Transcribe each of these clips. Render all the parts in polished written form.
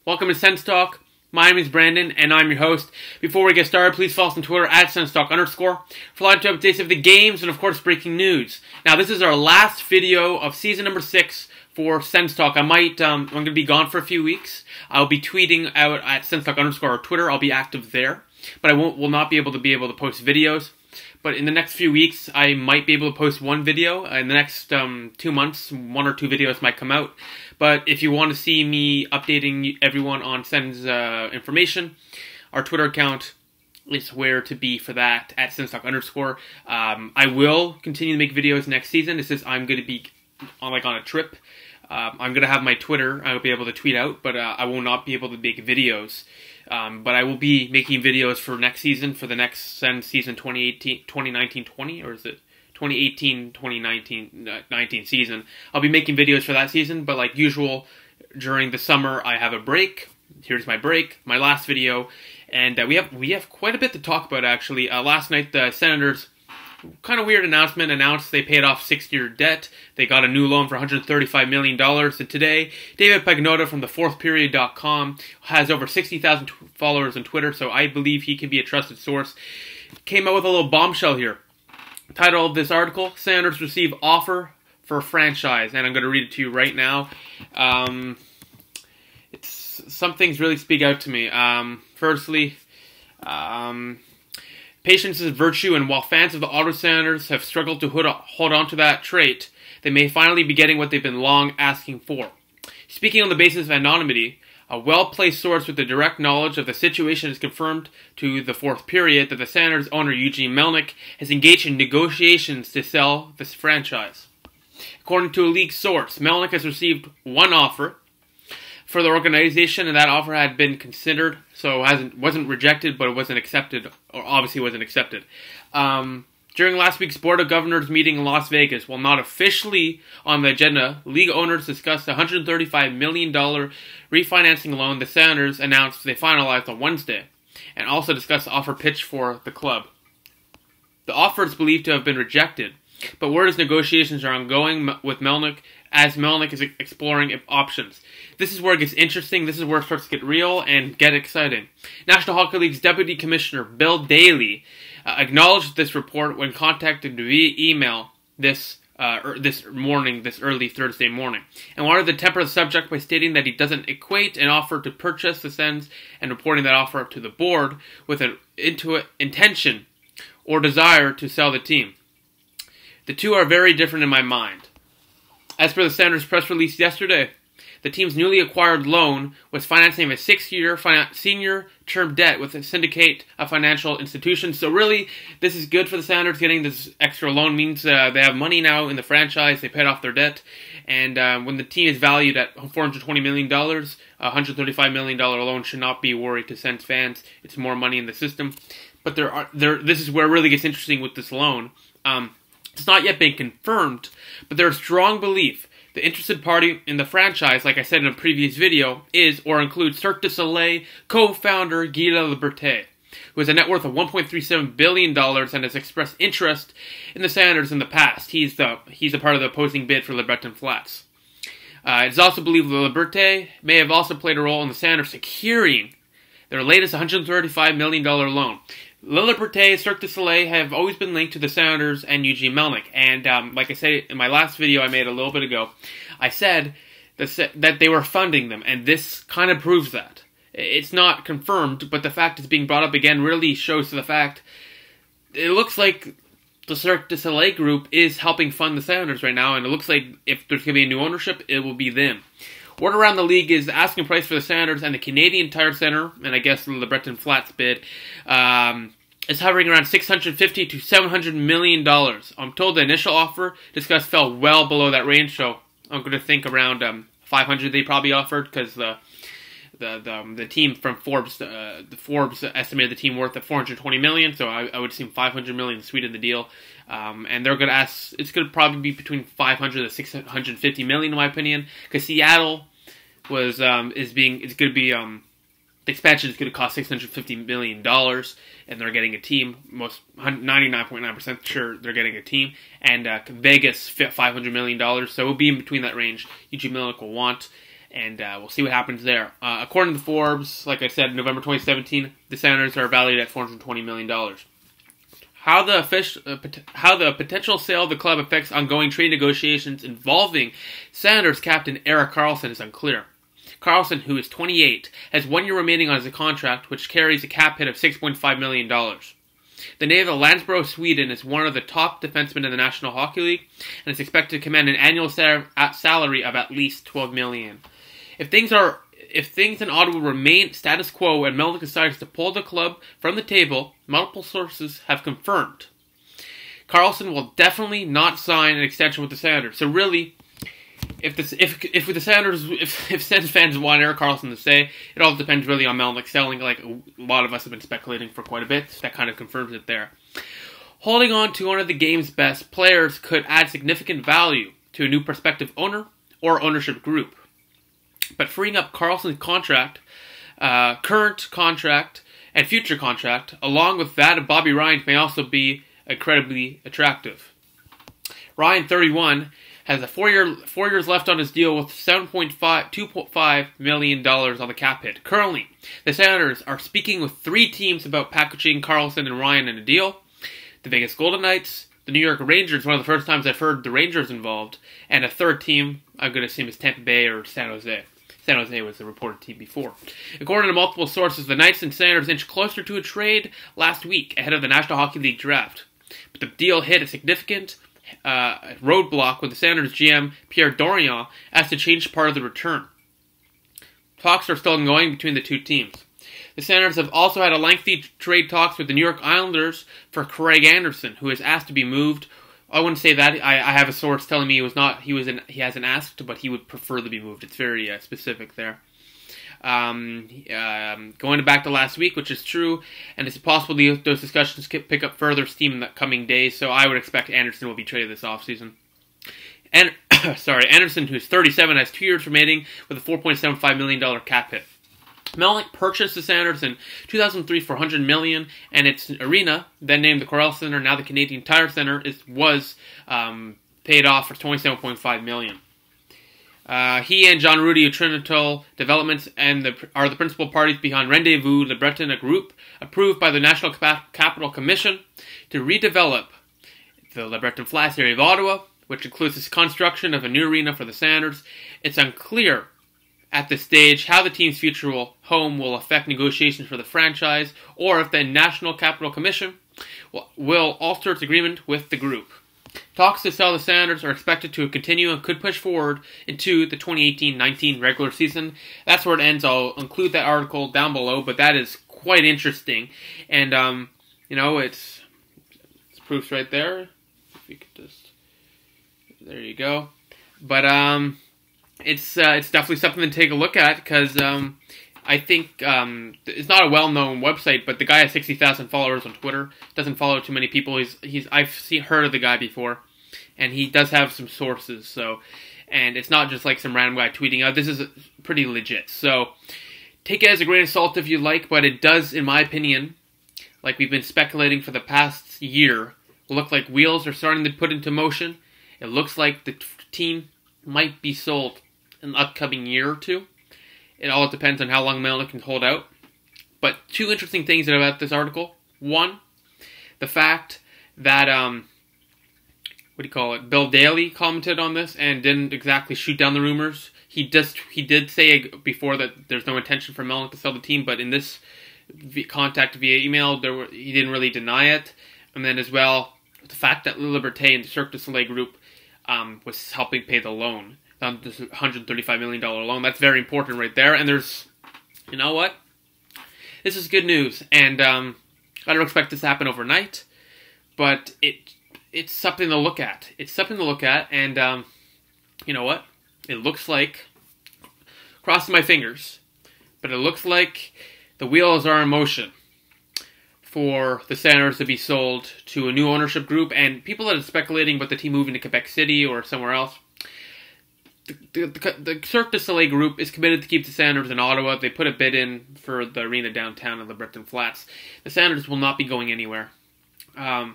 Welcome to Sens Talk. My name is Brandon, and I'm your host. Before we get started, please follow us on Twitter at @SensTalk_ for live updates of the games and, of course, breaking news. Now, this is our last video of season number 6 for Sens Talk. I'm going to be gone for a few weeks. I'll be tweeting out at SensTalk_ or Twitter. I'll be active there, but I will not be able to post videos. But in the next few weeks, I might be able to post one video. In the next 2 months, 1 or 2 videos might come out. But if you want to see me updating everyone on Sens information, our Twitter account is where to be for that, at SensTalk_. I will continue to make videos next season. It's just I'm going to be on a trip. I'm going to have my Twitter. I will be able to tweet out, but I will not be able to make videos. But I will be making videos for next season, for the next Sens season 2019-20, or is it 2018-2019 season. I'll be making videos for that season, but like usual, during the summer I have a break. Here's my break, my last video, and we have quite a bit to talk about actually. Last night the Senators, kind of weird announcement, announced they paid off 6-year debt. They got a new loan for $135 million. And today, David Pagnotta from thefourthperiod.com has over 60,000 followers on Twitter, so I believe he can be a trusted source. Came out with a little bombshell here. Title of this article, Senators receive offer for a franchise. And I'm going to read it to you right now. Some things really speak out to me. Firstly, patience is virtue, and while fans of the Ottawa Senators have struggled to hold on to that trait, they may finally be getting what they've been long asking for. Speaking on the basis of anonymity, a well-placed source with the direct knowledge of the situation has confirmed to the Fourth Period that the Senators owner Eugene Melnyk has engaged in negotiations to sell this franchise. According to a league source, Melnyk has received one offer for the organization, and that offer had been considered, so wasn't rejected, but it wasn't accepted, or obviously wasn't accepted. During last week's Board of Governors meeting in Las Vegas, while not officially on the agenda, league owners discussed a $135 million refinancing loan the Senators announced they finalized on Wednesday, and also discussed the offer pitch for the club. The offer is believed to have been rejected, but word is negotiations are ongoing with Melnyk, as Melnyk is exploring options. This is where it gets interesting. This is where it starts to get real and get exciting. National Hockey League's Deputy Commissioner Bill Daly acknowledged this report when contacted via email this early Thursday morning, and wanted to temper the subject by stating that he doesn't equate an offer to purchase the Sens and reporting that offer to the board with an intention or desire to sell the team. The two are very different in my mind. As per the Senators' press release yesterday, the team's newly acquired loan was financing a 6-year senior term debt with a syndicate of financial institutions. So really, this is good for the Senators. Getting this extra loan means they have money now in the franchise. They paid off their debt. And when the team is valued at $420 million, a $135 million loan should not be a worry to Sens fans. It's more money in the system. But this is where it really gets interesting with this loan. It's not yet been confirmed, but there's strong belief the interested party in the franchise, like I said in a previous video, is or includes Cirque du Soleil co-founder Guy Laliberté, who has a net worth of $1.37 billion and has expressed interest in the Senators in the past. He's a part of the opposing bid for LeBreton Flats. It's also believed Laliberté may have also played a role in the Senators securing their latest $135 million loan. Laliberté, Cirque du Soleil have always been linked to the Senators and Eugene Melnyk. And like I said in my last video I made a little bit ago, I said that they were funding them, and this kind of proves that. It's not confirmed, but the fact it's being brought up again really shows to the fact it looks like the Cirque du Soleil group is helping fund the Senators right now, and it looks like if there's going to be a new ownership, it will be them. Word around the league is the asking price for the Senators and the Canadian Tire Center, and I guess the LeBreton Flats bid, is hovering around $650 to $700 million. I'm told the initial offer discussed fell well below that range, so I'm going to think around $500 they probably offered, because the team from Forbes estimated the team worth at $420 million, so I would assume $500 million sweetened the deal. And they're going to ask, it's going to probably be between $500 to $650 million in my opinion, because Seattle the expansion is going to cost $650 million, and they're getting a team. 99.9% sure they're getting a team, and Vegas fit $500 million, so it will be in between that range Eugene Melnyk will want. and we'll see what happens there. According to Forbes, like I said, in November 2017, the Senators are valued at $420 million. How the potential sale of the club affects ongoing trade negotiations involving Senators captain Erik Karlsson is unclear. Karlsson, who is 28, has 1 year remaining on his contract, which carries a cap hit of $6.5 million. The native of Landsbro, Sweden, is one of the top defensemen in the National Hockey League, and is expected to command an annual salary of at least $12 million. If things in Ottawa remain status quo and Melnyk decides to pull the club from the table, multiple sources have confirmed Karlsson will definitely not sign an extension with the Senators. So really, if Sens fans want Erik Karlsson to stay, it all depends really on Melnyk selling, like a lot of us have been speculating for quite a bit. That kind of confirms it there. Holding on to one of the game's best players could add significant value to a new prospective owner or ownership group. But freeing up Karlsson's contract, current contract, and future contract, along with that of Bobby Ryan, may also be incredibly attractive. Ryan, 31, has 4 years left on his deal with $2.5 million on the cap hit. Currently, the Senators are speaking with 3 teams about packaging Karlsson and Ryan in a deal. The Vegas Golden Knights, the New York Rangers, one of the first times I've heard the Rangers involved, and a third team I'm going to assume is Tampa Bay or San Jose. San Jose was the reported team before. According to multiple sources, the Knights and Senators inched closer to a trade last week ahead of the National Hockey League draft. But the deal hit a significant roadblock when the Senators GM Pierre Dorion asked to change part of the return. Talks are still ongoing between the two teams. The Senators have also had a lengthy trade talks with the New York Islanders for Craig Anderson, who is asked to be moved. I wouldn't say that. I have a source telling me he hasn't asked, but he would prefer to be moved. It's very specific there. Going back to last week, which is true, and it's possible those discussions could pick up further steam in the coming days, so I would expect Anderson will be traded this offseason. And Anderson, who's 37, has 2 years remaining with a $4.75 million cap hit. Melnyk purchased the Senators in 2003 for $100 million, and its arena, then named the Corel Center, now the Canadian Tire Center, was paid off for $27.5 million. He and John Rudy of Trinital Developments are the principal parties behind Rendezvous Le Breton, a group approved by the National Capital Commission to redevelop the Le Breton Flats area of Ottawa, which includes the construction of a new arena for the Senators. It's unclear at this stage how the team's future home will affect negotiations for the franchise, or if the National Capital Commission will alter its agreement with the group. Talks to sell the Senators are expected to continue and could push forward into the 2018-19 regular season. That's where it ends. I'll include that article down below, but that is quite interesting. And, it's proofs right there. If you could just, there you go. But, it's definitely something to take a look at, because I think it's not a well-known website, but the guy has 60,000 followers on Twitter. Doesn't follow too many people. I've heard of the guy before, and he does have some sources. So, and it's not just like some random guy tweeting out. This is pretty legit. So, take it as a grain of salt if you like, but it does, in my opinion, like we've been speculating for the past year, look like wheels are starting to put into motion. It looks like the team might be sold in the upcoming year or two. It all depends on how long Melnyk can hold out. But 2 interesting things about this article. One, the fact that, Bill Daly commented on this and didn't exactly shoot down the rumors. He did say before that there's no intention for Melnyk to sell the team, but in this contact via email, he didn't really deny it. And then as well, the fact that Le Liberté and the Cirque du Soleil group was helping pay the loan. This $135 million loan. That's very important right there. And there's, you know what? This is good news. And I don't expect this to happen overnight. But it's something to look at. It's something to look at. And you know what? It looks like, crossing my fingers, but it looks like the wheels are in motion for the Senators to be sold to a new ownership group. And people that are speculating about the team moving to Quebec City or somewhere else, the Cirque du Soleil group is committed to keep the Senators in Ottawa. They put a bid in for the arena downtown in the Breton Flats. The Senators will not be going anywhere. I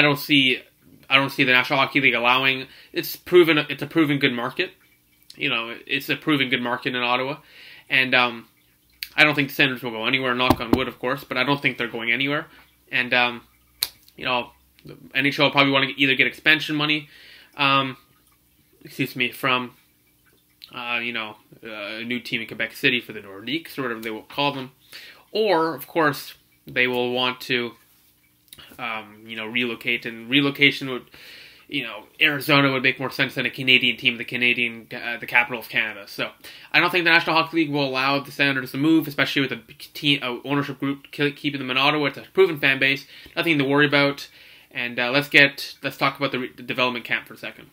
don't see the National Hockey League allowing. It's a proven good market. it's a proven good market in Ottawa. And I don't think the Senators will go anywhere, knock on wood, of course, but I don't think they're going anywhere. And, the NHL will probably want to either get expansion money, from, a new team in Quebec City for the Nordiques, or whatever they will call them. Or, of course, they will want to, relocate, and relocation would, Arizona would make more sense than a Canadian team, the capital of Canada. So I don't think the National Hockey League will allow the Senators to move, especially with a team ownership group keeping them in Ottawa. It's a proven fan base, nothing to worry about. And let's talk about the development camp for a second.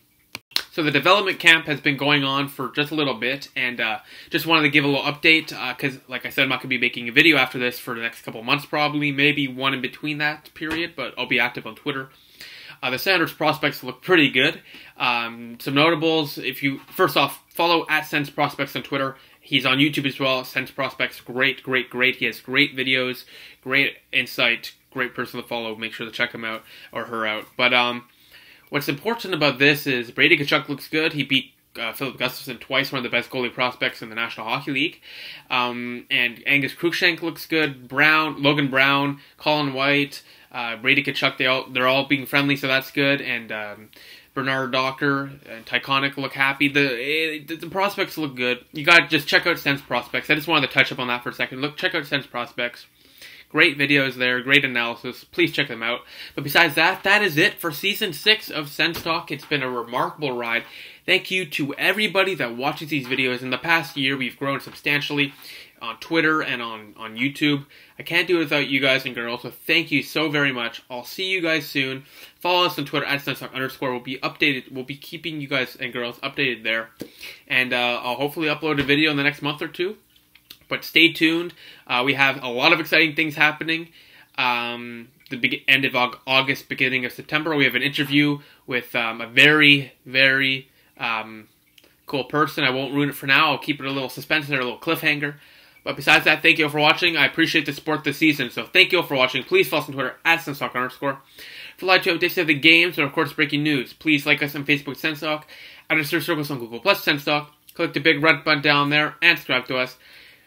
So the development camp has been going on for just a little bit, and just wanted to give a little update, because, like I said, I'm not going to be making a video after this for the next couple of months, probably, maybe one in between that period, but I'll be active on Twitter. The Senators prospects look pretty good. Some notables, first off, follow @Sens Prospects on Twitter. He's on YouTube as well, Sens Prospects, great. He has great videos, great insight, great person to follow. Make sure to check him out, or her out. But, what's important about this is Brady Tkachuk looks good. He beat Philip Gustafson twice, one of the best goalie prospects in the National Hockey League. And Angus Cruikshank looks good. Logan Brown, Colin White, Brady Tkachuk, they're all being friendly, so that's good. And Bernard Docker and Tyconic look happy. The prospects look good. You got to just check out Sens Prospects. I just wanted to touch up on that for a second. Check out Sens Prospects. Great videos there, great analysis. Please check them out. But besides that, that is it for Season 6 of Sens Talk. It's been a remarkable ride. Thank you to everybody that watches these videos. In the past year, we've grown substantially on Twitter and on YouTube. I can't do it without you guys and girls, so thank you so very much. I'll see you guys soon. Follow us on Twitter @SensTalk_. We'll be updated. We'll be keeping you guys and girls updated there. And I'll hopefully upload a video in the next month or two. But stay tuned. We have a lot of exciting things happening. The end of August, beginning of September, we have an interview with a very, very cool person. I won't ruin it for now. I'll keep it a little suspense and a little cliffhanger. But besides that, thank you all for watching. I appreciate the support this season. So thank you all for watching. Please follow us on Twitter @SensTalk_. For live updates of the games and, of course, breaking news, please like us on Facebook, SensTalk. Add a search circle on Google+, SensTalk. Click the big red button down there and subscribe to us.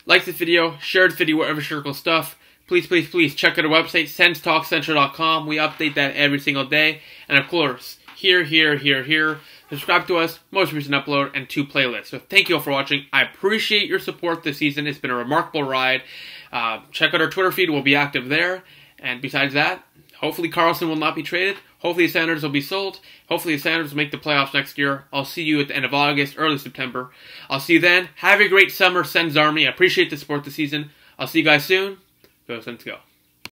Like this video, share this video wherever circle stuff. Please, please, please check out our website, senstalkcentral.com. We update that every single day. And of course, here. Subscribe to us, most recent upload, and 2 playlists. So thank you all for watching. I appreciate your support this season. It's been a remarkable ride. Check out our Twitter feed. We'll be active there. And besides that, hopefully Carlson will not be traded. Hopefully the Senators will be sold. Hopefully the Senators will make the playoffs next year. I'll see you at the end of August, early September. I'll see you then. Have a great summer, Sens Army. I appreciate the support this season. I'll see you guys soon. Go Sens, go.